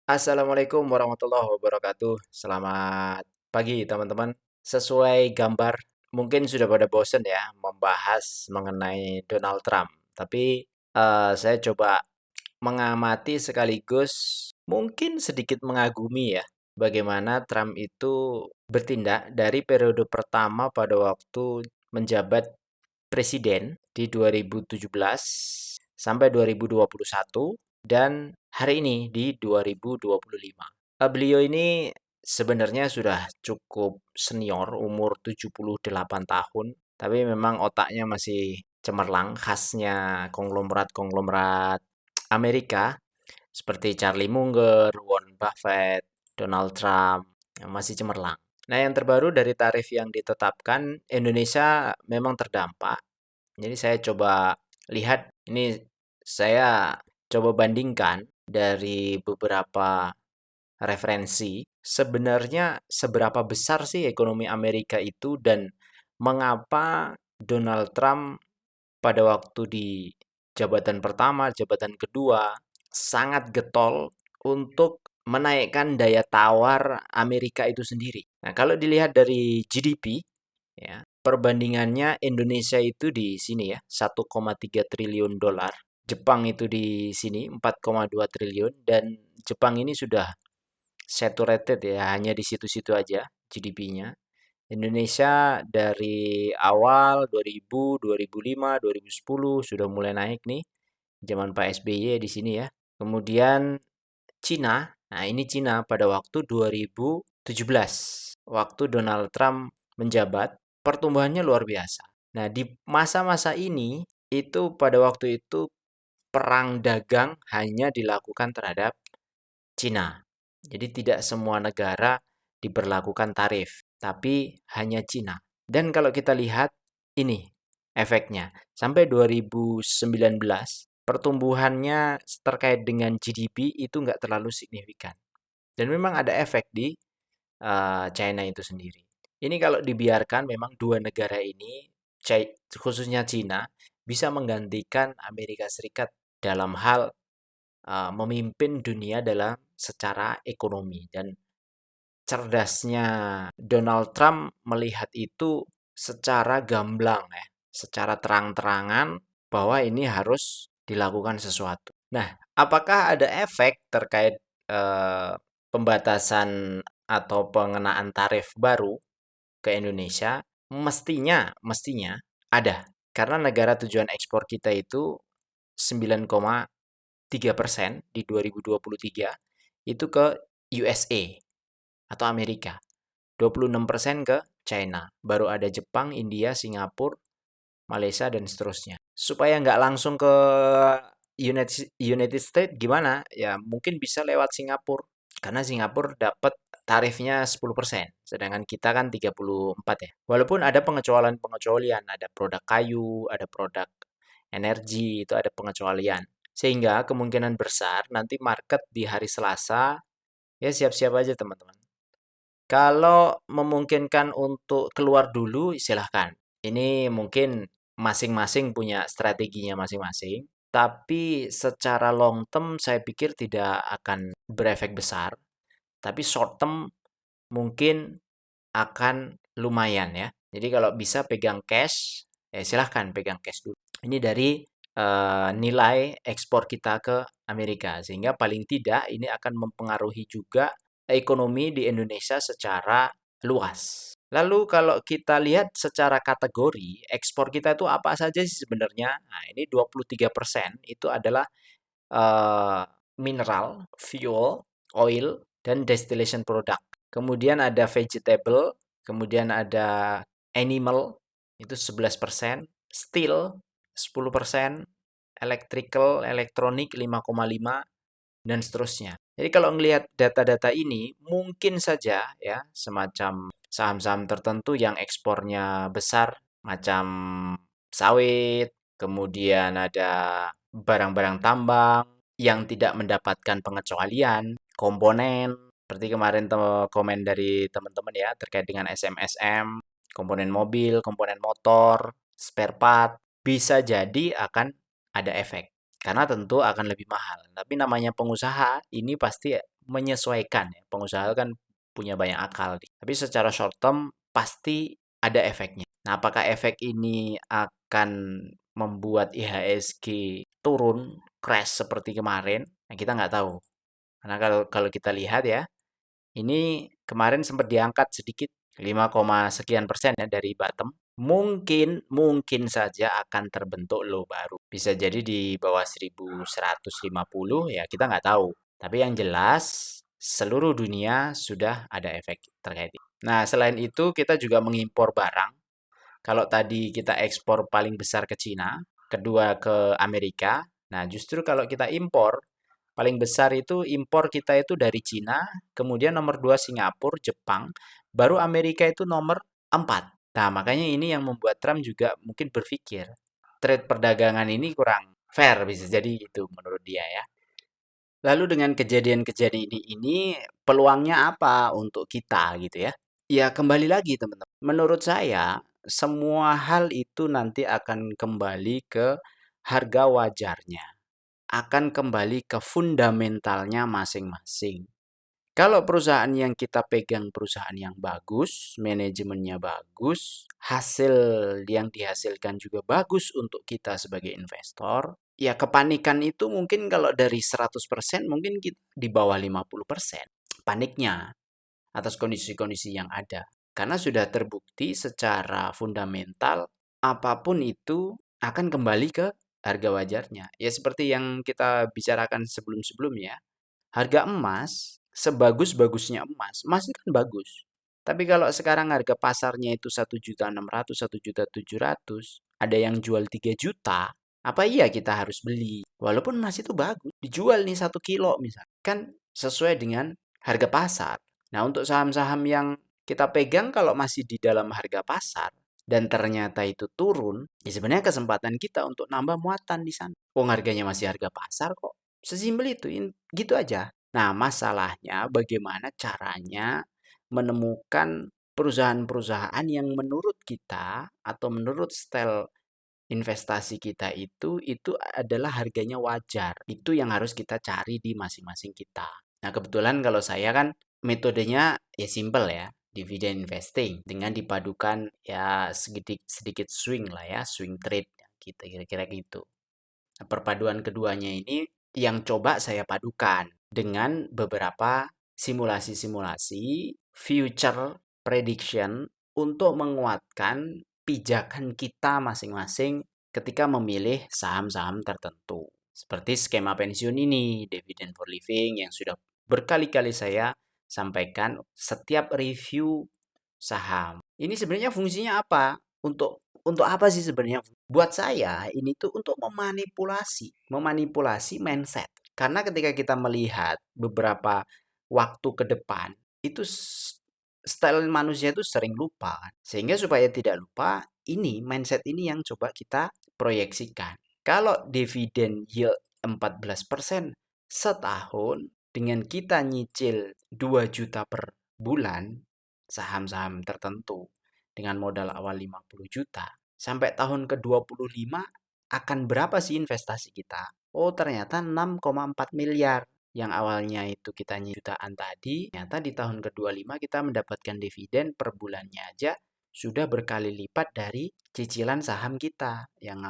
Assalamualaikum warahmatullahi wabarakatuh. Selamat pagi teman-teman. Sesuai gambar, mungkin sudah pada bosen ya membahas mengenai Donald Trump. Tapi saya coba mengamati sekaligus mungkin sedikit mengagumi ya bagaimana Trump itu bertindak dari periode pertama pada waktu menjabat presiden di 2017 sampai 2021 dan hari ini di 2025. Beliau ini sebenarnya sudah cukup senior, umur 78 tahun, tapi memang otaknya masih cemerlang, khasnya konglomerat-konglomerat Amerika seperti Charlie Munger, Warren Buffett, Donald Trump yang masih cemerlang. Nah, yang terbaru dari tarif yang ditetapkan, Indonesia memang terdampak. Jadi saya coba lihat, ini saya coba bandingkan dari beberapa referensi, sebenarnya seberapa besar sih ekonomi Amerika itu dan mengapa Donald Trump pada waktu di jabatan pertama, jabatan kedua sangat getol untuk menaikkan daya tawar Amerika itu sendiri. Nah, kalau dilihat dari GDP, ya, perbandingannya Indonesia itu di sini ya, 1,3 triliun dolar. Jepang itu di sini 4,2 triliun dan Jepang ini sudah saturated ya, hanya di situ-situ aja GDP-nya. Indonesia dari awal 2000, 2005, 2010 sudah mulai naik nih, zaman Pak SBY di sini ya. Kemudian Cina, nah ini Cina pada waktu 2017, waktu Donald Trump menjabat, pertumbuhannya luar biasa. Nah, di masa-masa ini, itu pada waktu itu perang dagang hanya dilakukan terhadap Cina. Jadi tidak semua negara diberlakukan tarif, tapi hanya Cina. Dan kalau kita lihat ini efeknya. Sampai 2019, pertumbuhannya terkait dengan GDP itu nggak terlalu signifikan. Dan memang ada efek di China itu sendiri. Ini kalau dibiarkan memang dua negara ini, khususnya Cina, bisa menggantikan Amerika Serikat dalam hal memimpin dunia dalam secara ekonomi dan cerdasnya Donald Trump melihat itu secara gamblang ya, secara terang-terangan bahwa ini harus dilakukan sesuatu. Nah, apakah ada efek terkait eh, pembatasan atau pengenaan tarif baru ke Indonesia? Mestinya ada. Karena negara tujuan ekspor kita itu 9,3% di 2023 itu ke USA atau Amerika. 26% ke China. Baru ada Jepang, India, Singapura, Malaysia, dan seterusnya. Supaya nggak langsung ke United States gimana? Ya mungkin bisa lewat Singapura. Karena Singapura dapat tarifnya 10%, sedangkan kita kan 34 ya. Walaupun ada pengecualian-pengecualian, ada produk kayu, ada produk energi, itu ada pengecualian. Sehingga kemungkinan besar nanti market di hari Selasa, ya siap-siap aja teman-teman. Kalau memungkinkan untuk keluar dulu, silahkan. Ini mungkin masing-masing punya strateginya masing-masing. Tapi secara long term saya pikir tidak akan berefek besar. Tapi short term mungkin akan lumayan ya. Jadi kalau bisa pegang cash, ya silahkan pegang cash dulu. Ini dari nilai ekspor kita ke Amerika. Sehingga paling tidak ini akan mempengaruhi juga ekonomi di Indonesia secara luas. Lalu kalau kita lihat secara kategori, ekspor kita itu apa saja sih sebenarnya? Nah, ini 23% itu adalah eh, mineral, fuel, oil, dan distillation product. Kemudian ada vegetable, kemudian ada animal, itu 11%, steel 10%, electrical, elektronik 5,5, dan seterusnya. Jadi kalau melihat data-data ini, mungkin saja ya semacam saham-saham tertentu yang ekspornya besar, macam sawit, kemudian ada barang-barang tambang yang tidak mendapatkan pengecualian, komponen, seperti kemarin komen dari teman-teman ya terkait dengan SMSM, komponen mobil, komponen motor, spare part, bisa jadi akan ada efek. Karena tentu akan lebih mahal. Tapi namanya pengusaha, ini pasti menyesuaikan ya. Pengusaha kan punya banyak akal nih. Tapi secara short term pasti ada efeknya. Nah, apakah efek ini akan membuat IHSG turun, crash seperti kemarin? Nah, kita nggak tahu. Karena kalau kalau kita lihat ya, ini kemarin sempat diangkat sedikit 5, sekian persen ya dari bottom. Mungkin saja akan terbentuk low baru. Bisa jadi di bawah 1150 ya kita nggak tahu. Tapi yang jelas seluruh dunia sudah ada efek terkait itu. Nah, selain itu kita juga mengimpor barang. Kalau tadi kita ekspor paling besar ke Cina, kedua ke Amerika. Nah, justru kalau kita impor paling besar itu impor kita itu dari Cina, kemudian nomor 2 Singapura, Jepang, baru Amerika itu nomor 4. Nah, makanya ini yang membuat Trump juga mungkin berpikir, trade perdagangan ini kurang fair, bisa jadi itu menurut dia ya. Lalu dengan kejadian-kejadian ini peluangnya apa untuk kita gitu ya? Ya kembali lagi teman-teman. Menurut saya semua hal itu nanti akan kembali ke harga wajarnya, akan kembali ke fundamentalnya masing-masing. Kalau perusahaan yang kita pegang perusahaan yang bagus, manajemennya bagus, hasil yang dihasilkan juga bagus untuk kita sebagai investor, ya kepanikan itu mungkin kalau dari 100% mungkin di bawah 50% paniknya atas kondisi-kondisi yang ada. Karena sudah terbukti secara fundamental apapun itu akan kembali ke harga wajarnya. Ya seperti yang kita bicarakan sebelum-sebelumnya, harga emas sebagus-bagusnya emas, emas itu kan bagus. Tapi kalau sekarang harga pasarnya itu 1.600.000, 1.700.000, ada yang jual 3 juta, apa iya kita harus beli? Walaupun emas itu bagus, dijual nih 1 kilo misalnya, kan sesuai dengan harga pasar. Nah, untuk saham-saham yang kita pegang kalau masih di dalam harga pasar dan ternyata itu turun, ya sebenarnya kesempatan kita untuk nambah muatan di sana. Wong harganya masih harga pasar kok. Sesimpel itu, gitu aja. Nah, masalahnya bagaimana caranya menemukan perusahaan-perusahaan yang menurut kita atau menurut style investasi kita itu adalah harganya wajar. Itu yang harus kita cari di masing-masing kita. Nah, kebetulan kalau saya kan metodenya ya simple ya, dividen investing dengan dipadukan ya sedikit sedikit swing lah ya, swing trade gitu kira-kira gitu. Nah, perpaduan keduanya ini yang coba saya padukan dengan beberapa simulasi-simulasi future prediction untuk menguatkan pijakan kita masing-masing ketika memilih saham-saham tertentu. Seperti skema pensiun ini, dividend for living yang sudah berkali-kali saya sampaikan setiap review saham. Ini sebenarnya fungsinya apa? Untuk apa sih sebenarnya? Buat saya ini tuh untuk memanipulasi mindset. Karena ketika kita melihat beberapa waktu ke depan, itu style manusia itu sering lupa kan. Sehingga supaya tidak lupa, ini mindset ini yang coba kita proyeksikan. Kalau dividen yield 14% setahun dengan kita nyicil 2 juta per bulan saham-saham tertentu dengan modal awal 50 juta, sampai tahun ke-25 akan berapa sih investasi kita? Oh, ternyata 6,4 miliar. Yang awalnya itu kita jutaan tadi, ternyata di tahun ke-25 kita mendapatkan dividen per bulannya aja sudah berkali lipat dari cicilan saham kita yang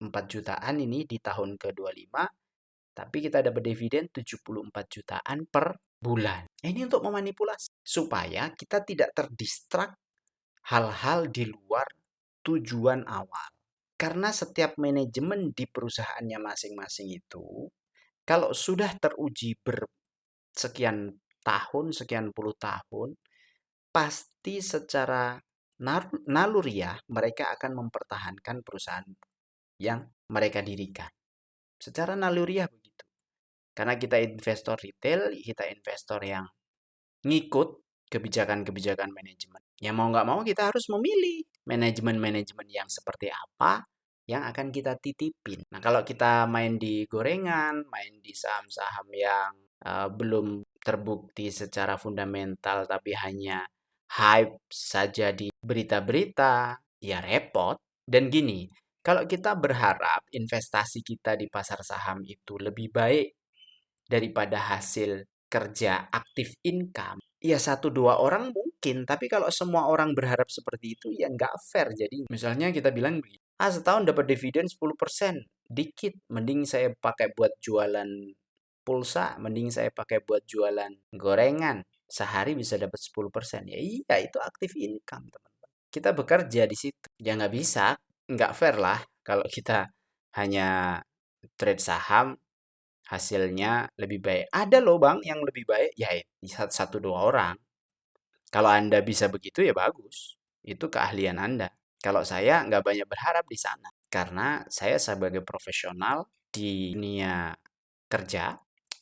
4 jutaan ini di tahun ke-25, tapi kita dapat dividen 74 jutaan per bulan. Ini untuk memanipulasi supaya kita tidak terdistrak hal-hal di luar tujuan awal. Karena setiap manajemen di perusahaannya masing-masing itu, kalau sudah teruji bersekian tahun, sekian puluh tahun, pasti secara naluriah mereka akan mempertahankan perusahaan yang mereka dirikan. Secara naluriah begitu. Karena kita investor retail, kita investor yang ngikut kebijakan-kebijakan manajemen. Ya mau nggak mau kita harus memilih manajemen-manajemen yang seperti apa yang akan kita titipin. Nah, kalau kita main di gorengan, main di saham-saham yang belum terbukti secara fundamental tapi hanya hype saja di berita-berita, ya repot. Dan gini, kalau kita berharap investasi kita di pasar saham itu lebih baik daripada hasil kerja aktif income, ya satu dua orang mungkin, tapi kalau semua orang berharap seperti itu ya nggak fair. Jadi misalnya kita bilang begini, setahun dapat dividen 10%, dikit, mending saya pakai buat jualan pulsa, mending saya pakai buat jualan gorengan, sehari bisa dapat 10%. Ya iya, itu aktif income, teman-teman. Kita bekerja di situ. Ya nggak bisa, nggak fair lah kalau kita hanya trade saham, hasilnya lebih baik. Ada loh bang yang lebih baik, ya satu dua orang. Kalau Anda bisa begitu ya bagus. Itu keahlian Anda. Kalau saya nggak banyak berharap di sana. Karena saya sebagai profesional di dunia kerja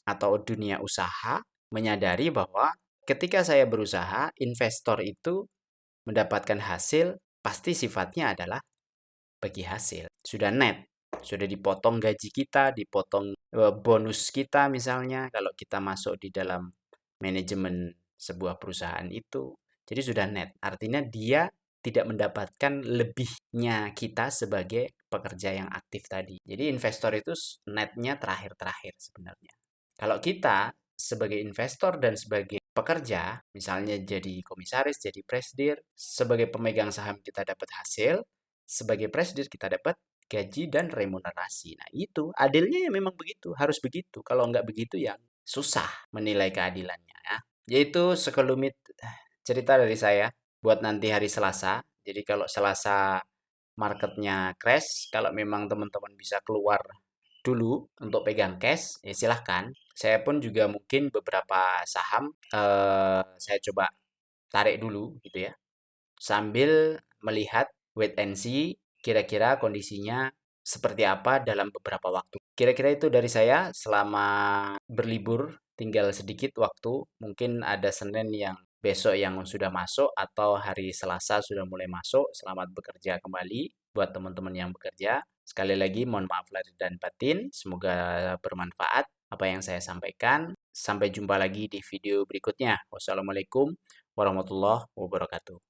atau dunia usaha menyadari bahwa ketika saya berusaha, investor itu mendapatkan hasil pasti sifatnya adalah bagi hasil. Sudah net, sudah dipotong gaji kita, dipotong bonus kita misalnya kalau kita masuk di dalam manajemen sebuah perusahaan itu. Jadi sudah net, artinya dia tidak mendapatkan lebihnya kita sebagai pekerja yang aktif tadi. Jadi investor itu netnya terakhir-terakhir sebenarnya. Kalau kita sebagai investor dan sebagai pekerja, misalnya jadi komisaris, jadi presidir, sebagai pemegang saham kita dapat hasil, sebagai presidir kita dapat gaji dan remunerasi. Nah itu adilnya ya memang begitu, harus begitu. Kalau nggak begitu ya susah menilai keadilannya ya. Yaitu sekelumit cerita dari saya buat nanti hari Selasa. Jadi kalau Selasa marketnya crash, kalau memang teman-teman bisa keluar dulu untuk pegang cash, ya silahkan. Saya pun juga mungkin beberapa saham saya coba tarik dulu gitu ya. Sambil melihat wait and see kira-kira kondisinya seperti apa dalam beberapa waktu. Kira-kira itu dari saya selama berlibur tinggal sedikit waktu. Mungkin ada Senin yang besok yang sudah masuk atau hari Selasa sudah mulai masuk. Selamat bekerja kembali buat teman-teman yang bekerja. Sekali lagi mohon maaf lahir dan batin. Semoga bermanfaat apa yang saya sampaikan. Sampai jumpa lagi di video berikutnya. Wassalamualaikum warahmatullahi wabarakatuh.